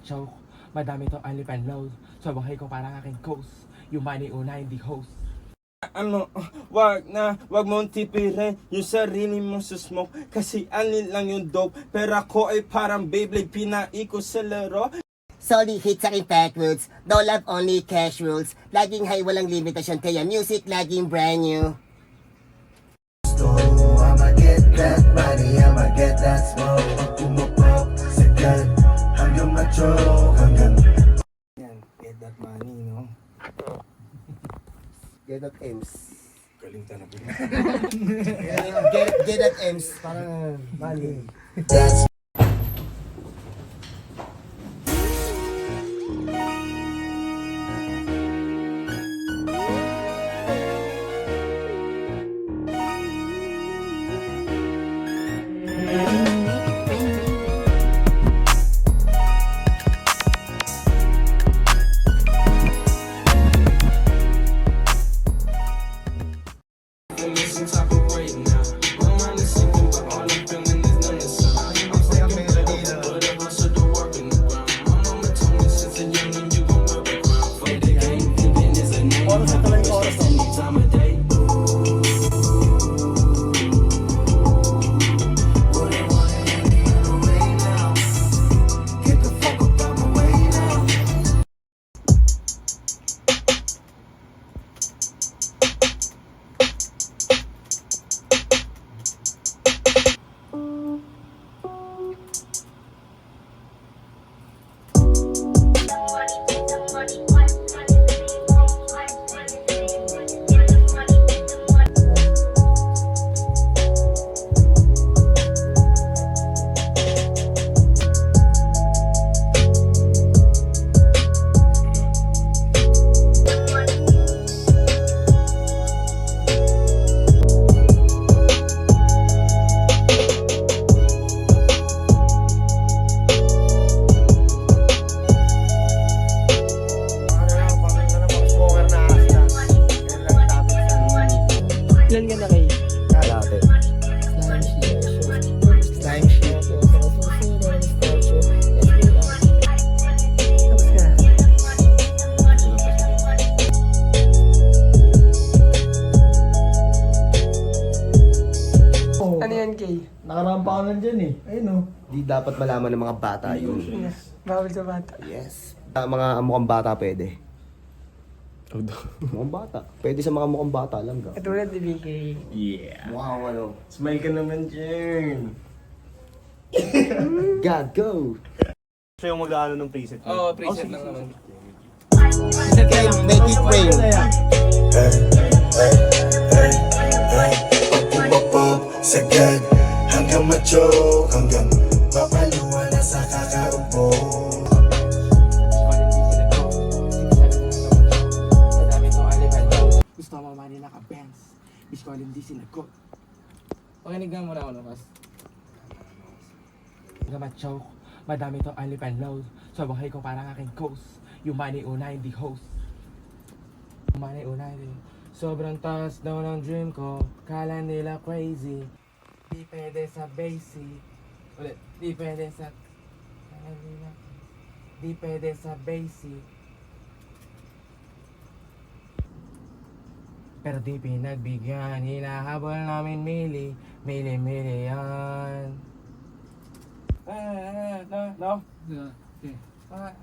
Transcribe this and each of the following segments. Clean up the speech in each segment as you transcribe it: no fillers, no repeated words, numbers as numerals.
choke. Madami to I live and load. So buhay ko parang aking coast. Yung money una hindi host. Wag mong tipirin yung sarili mo sa smoke. Kasi alin lang yung dope. Pero ako ay parang Beyblade, pinaiko sa laro. Solid hits sa aking pack roots, no love only cash rules. Laging high walang limitasyon kaya music laging brand new. So I'ma get that money, I'ma get that smoke. Pumapok sa gun, hanggang ma-choke, hanggang Yan, get that money, no? Get that M's. Galing talaga. Get that M's. Parang money. that's get the fuck up out my way now. Ilan ka na kayo? Kalate. Slime sheet. Tapos ka. Ano yan, Kay? Nakarampa ka lang dyan eh. Ayun oh. Di dapat malaman ng mga bata yun. Bawal sa bata. Yes. Mga mukhang bata pwede. Mukhang bata. Pwede sa mga mukhang bata lang ga. Katulad ni BK. Yeah. Mukhang ano. Smile ka naman, Jern. God, go! Siya yung mag-aano ng preset. Oo, preset lang naman. Okay, make it rain. Pag pumapok sa gun, hanggang ma-choke, hanggang mapaluwa na sa kakaupo. Madami to I live and load. Gusto mo money naka-Benz. Bitch ko hindi sinagot. Pakinig nga muna ako no, Kas. Hanggang ma-choke. Madami to I live and load. So buhay ko parang aking coast. Yung money una hindi host. Yung money una hindi. Sobrang taas daw ng dream ko. Kala nila crazy. Di pwede sa basic. Ulit. Di pwede sa... Di pwede sa basic. Pero di pinagbigyan. Hinahabol namin mili yan. No? Yeah. Okay.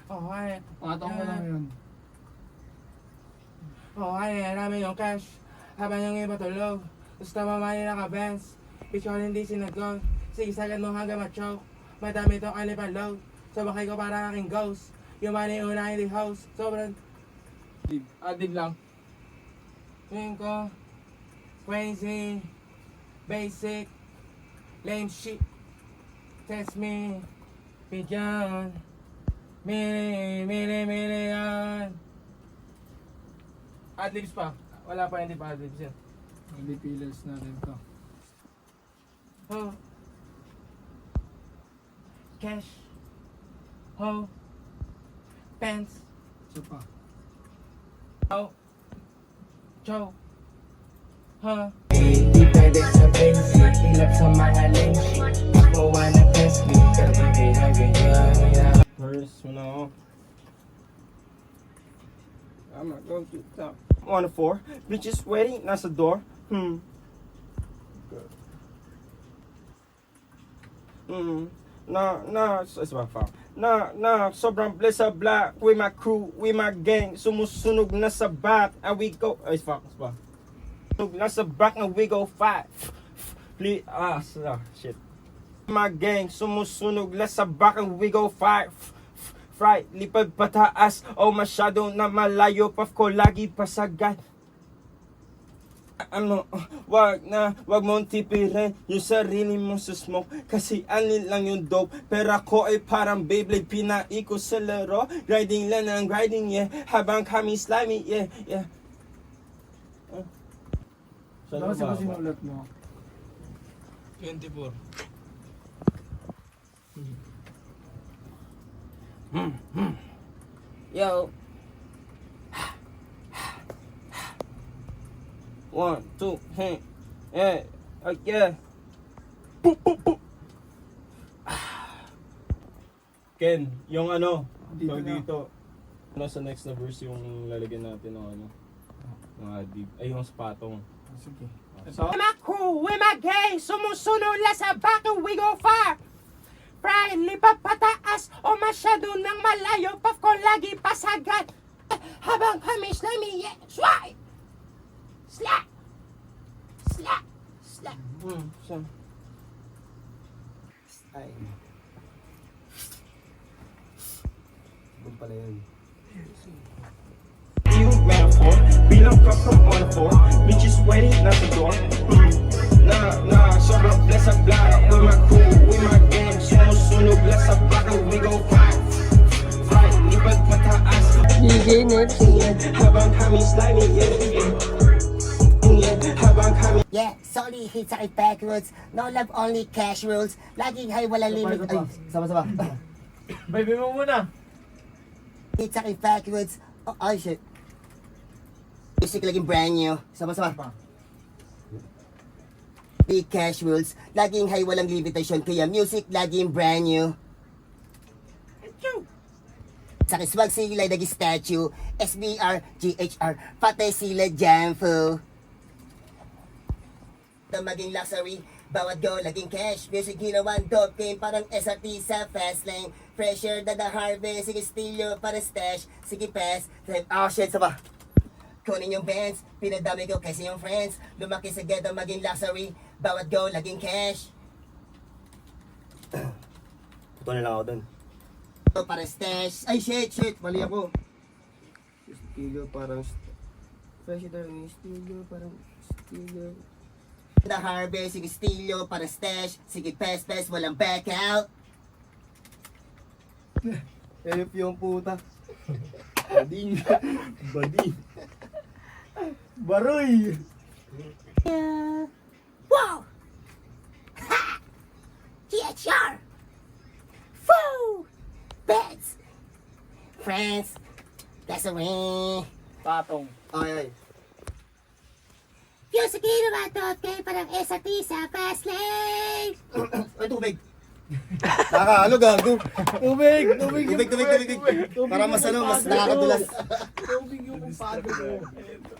Okay. Pakataon ko lang yun. Okay, namin yung cash. Habang yung iba tulog. Gusto mo mali naka-Benz. Bitch ko hindi sinagot. Sigisagan mo hanggang ma-choke. Madami tong alip and load. So bakay ko parang aking ghost. Yung money una hindi host. Sobrang... Adib lang. Tingin ko. Crazy. Basic. Lame shit. Test me. Bigyan. Mili yan. Adlibs pa. Wala pa, hindi pa adlibs yan. Hindi pillars natin to. Oh. Cash. Ho. Pants. Isa pa. Oh. Chow. Ha. Di pwede sa basic. Hilap sa mga lame shit. Mo wanna test me. Pero di pinaganyan. I'ma go to top. 104. Bitches waiting, nasa door. Sobrang blessed sa black. With my crew, with my gang. Sumusunog na sa back. And we go, it's fuck, it's fuck. Sunog na sa back and we go fight. Please, shit. My gang, sumusunog na sa back and we go fight. Fright, lipad pataas. O masyado na malayo. Puff ko lagi pasagat. Wag mong tipirin yung sarili mo sa smoke. Kasi anil lang yung dope. Pero ako ay parang Beyblade, pinaiko sa laro. Grinding lang ang grinding, yeah. Habang kami slimy, yeah. Ano kasi ba sinulat mo? 24. Yo. 1, 2, hey. Yeah. Yeah. Boop, boop, boop. Ken, yung ano, Dito tawag na. dito. Ano sa next na verse yung lalagyan natin ng ano? Ng adib. Ay, yung spatong. Sige. So, my crew, with my gang, sumusunod la sa back and we go far. Brian, lipat pataas o masyado ng malayo. Puff ko lagi pasagat. Habang kami slimy, yeah. Swipe! Slap! Slap! Slap! So. Ay. Doon pala yun. You metaphor, bilang ka from on the floor. Bitches waiting, nasa door. Sobrang blessed sa black. With my crew, with my gang. Sumusunog la sa back and we go fight. Fight, lipat pataas. DJ next. Habang kami slimy, yeah. Habang kami Yeah, solid hits sa backwards. No love, only cash rules. Laging high, walang limit. Ay, sama-sama. Baby mo muna. Hits sa backwards. Oh, ay, shit. Music laging brand new. Sama-sama. Big cash rules. Laging high, walang limitation. Kaya music laging brand new. Sa kiswag sila naging statue. SBR, GHR. Patay sila Jamfu. Na maging luxury, bawat go laging cash. Music ginawan dope game, parang SRT sa fast lane. Pressure na the harvest, sige stilyo para stash. Sige pass, oh shit, saba. Kunin yung bands, pinadami ko kasi yung friends. Lumaki sa ghetto maging luxury, bawat go laging cash. Puto na lang ako dun. Para stash, ay shit, mali ako. Stilyo parang... Pressure na stilyo parang... Stilyo... The harvest, sige stilyo para stash. Sige pass, walang back out. Help yung puta. Bading. Bading. Baroy! Wow! Ha! GHR! Foo! Beds! Friends! Gasoline! Patong. Ay. Music ginawa dope game, parang SRT sa fast lane. Ay, tubig. Nakakalo gago. Tubig! Tubig. Para mas ano, mas nakakadulas. Tubig yung kumpado mo.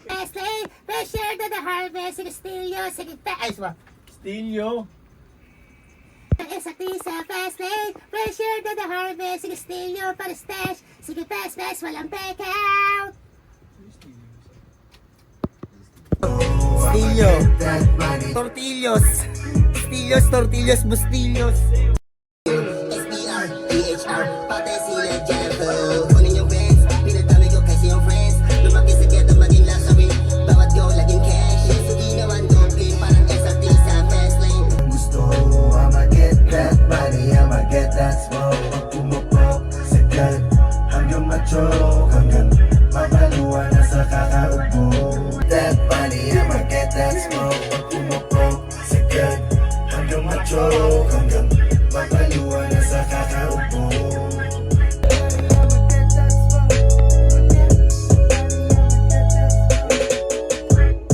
Fast lane, pressure na the harvest, sige stilyo, sige pa. Ay, suma. Stilyo. SRT sa fast lane, pressure na the harvest, sige stilyo para stash. Sige pass, walang back out. Stilyo. Tortillos. Tortillos, bustillos. SBR, DHR, patay sila Jamfu. Kunin yung bands, pinadami ko kasi yung friends. Lumaki sa ghetto maging luxury, bawat go laging cash. Sige naman dope game, parang SRT sa fast lane. Gusto, I'ma get that money, I'ma get that smoke. Pag pumupok sa gun, hanggang ma-choke, hanggang mabaluan na sa kakaubo. That money, I'ma get that smoke. Pag pumupok sa gun, hanggang ma-choke, hanggang mabaluan na sa kakaubo.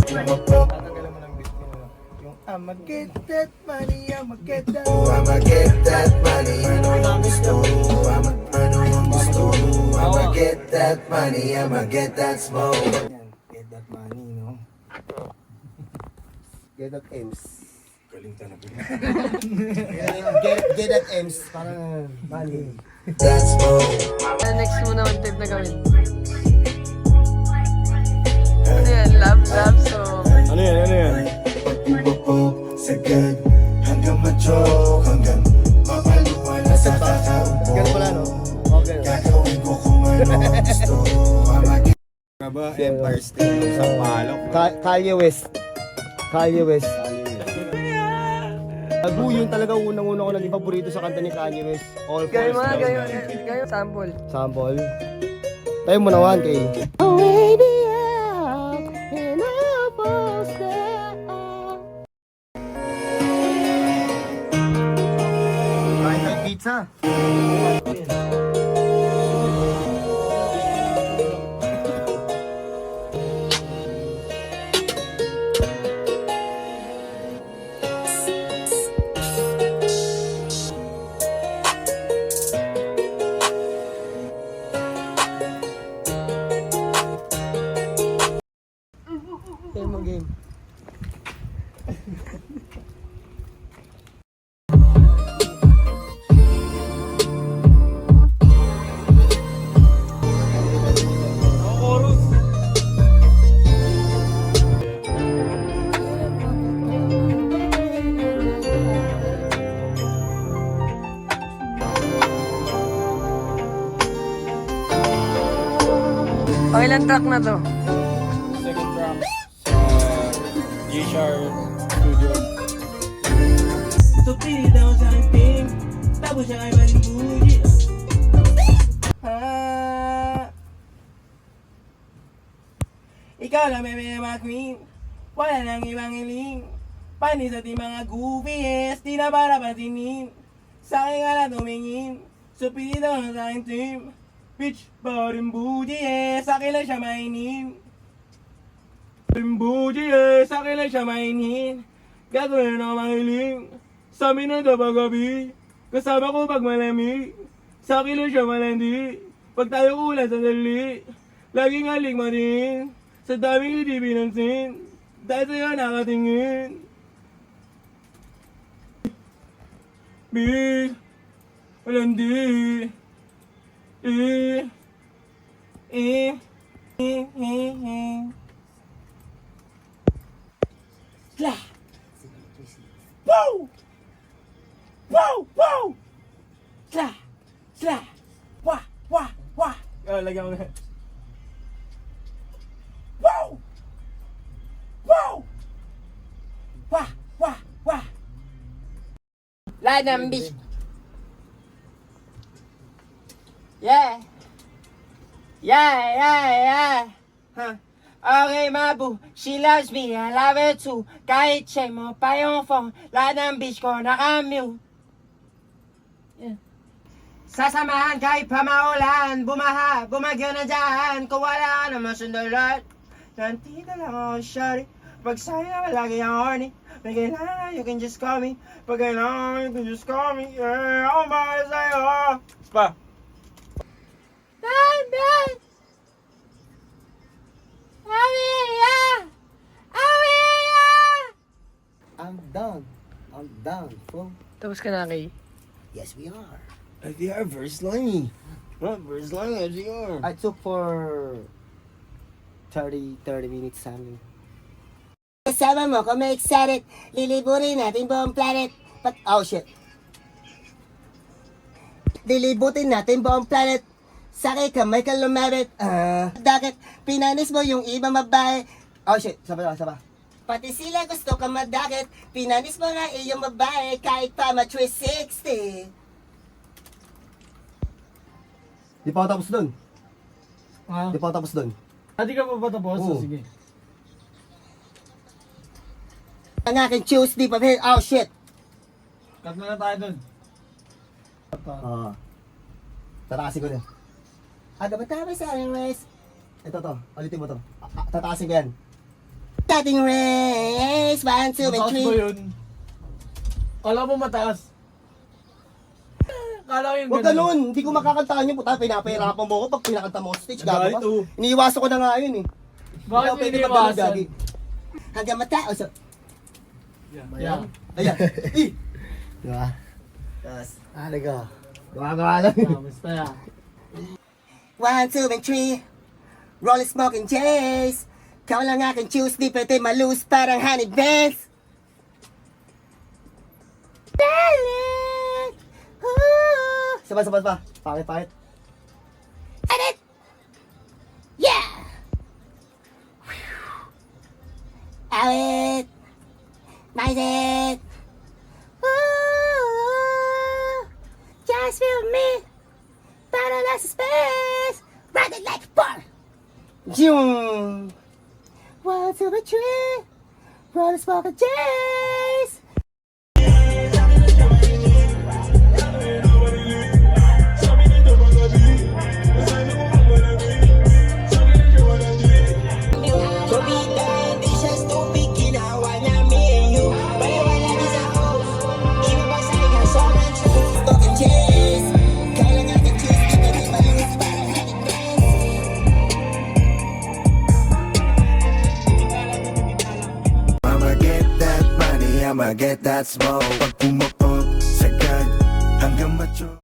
Pumupok. I'ma get that money, I'ma get that. Oh, I'ma get that money. Ano ang gusto? Ano ang gusto? I'ma get that money, I'ma get that smoke. Yan, get that money, no? Get that M's. Galing talaga. Get that M's. Parang money. That smoke. Next muna ang trip na gawin. Ano yan? Love song. Ano yan? Ano yan? Pag-pupok sagad hanggang ma-choke, hanggang mapaluan na sa kakaupo. Ganun pala, no? Okay. Gagawin ko kung ano gusto. I'ma get Nga ba? Empire State sa palok. Kanye West. Kanye West. Agu, yun talaga unang-una ko naging paborito sa kanta ni Kanye West. All Gawin mo Falls nga, Down. gawin. Sample. Sample. Tayo mo naman kay... Kain tayo pizza. Game mo, game. Ilang track na to? Second track sa G-Shar Studio. So pili daw sa aking team, tapos siya ay malibuji. Ikaw lang may mga queen, wala nang ibang iling. Panis at yung mga goofies, di na para patinin. Sa akin nga na tumingin, so pili daw sa aking team. Bitch, barin booty sa akin lang siya mainin. Booty sa akin lang siya mainin. Gagawin ako mahiling. Sa amin na gabi, kasama ko pag malamig. Sa akin lang siya malandi. Pag tayo kulang sa dali, laging aling mo din. Sa daming hindi pinansin, dahil sa'yo nakatingin. B, malandi. Sla! Wow! Wow! Wow! Sla! Sla! Wah! Wah! Wah! Lagyan ko na. Wow! Wow! Wah! Wah! Wah! Lahat ng bitch. Yeah. Yeah. Huh. Okay, Mabu, she loves me, I love her too. Kahit check mo pa yung phone, lahat ng bitch ko nakamute. Yeah. Sasamahan kahit pa maulan, bumaha, bumagyo na dyan. Kung wala ka naman sundalat, nandito lang ako, shawty. Pag sa'yo naman lagi ang horny, may kailangan, you can just call me. Pag kailangan, you can just call me. Yeah, ako mahal sa'yo. Pa! Dan! I'm done, fool. Tapos ka na, Kay. Yes, we are. FDR, verse line. Verse line, FDR. I took for 30 minutes something. Kasama mo kung may excited, liliburin natin buong planet. Oh shit. Lilibutin natin buong planet. Sakay ka, may lumabit. Bakit pinanis mo yung ibang babae? Oh shit, saba. Pati sila gusto ka madakit. Pinanis mo nga iyong babae kahit pa ma-360. Di pa ako tapos dun. Ha? Di pa ako tapos dun. Hindi ka pa ba tapos? Oo. Sige. Ang aking Tuesday pa rin. Oh shit. Cut na tayo dun. Tataasin ko din. Dapat tama sa aking race. Ito to. Ulitin mo to. Tataasin ko yan. Starting race. 1, 2, Mataas ba 3. yun? Kala mo mataas. Akala ko yung Huwag ganun, hindi ko makakantahan yun. Puta, pinapahirapan mo ako pag pinakanta mo sa stage. Gago ka. Iniiwasan ko na nga yun eh. Bakit Hindi hindi ako pwede magganun, iwasan? gagi. Hanggang matao sa... Yan. Ayan. Eh! Diba? Tapos, Halaga. gawa lang. Basta yan. 1, 2, and 3. Rolling smoking J's. Kau lang aking choose, di pwede malus parang honey buns. Darling! Ooh. Sabay. Pakit. Edit! Yeah! Awit! Nice it! Ooh. Just feel me! Para nasa space! Ride it like a bar! Zoom! 1, 2, and 3. Rolling smoking J's. Smoking J's. Kailangan ka choose, di pwede malus parang honey buns. I'ma get that money, I'ma get that smoke. Pag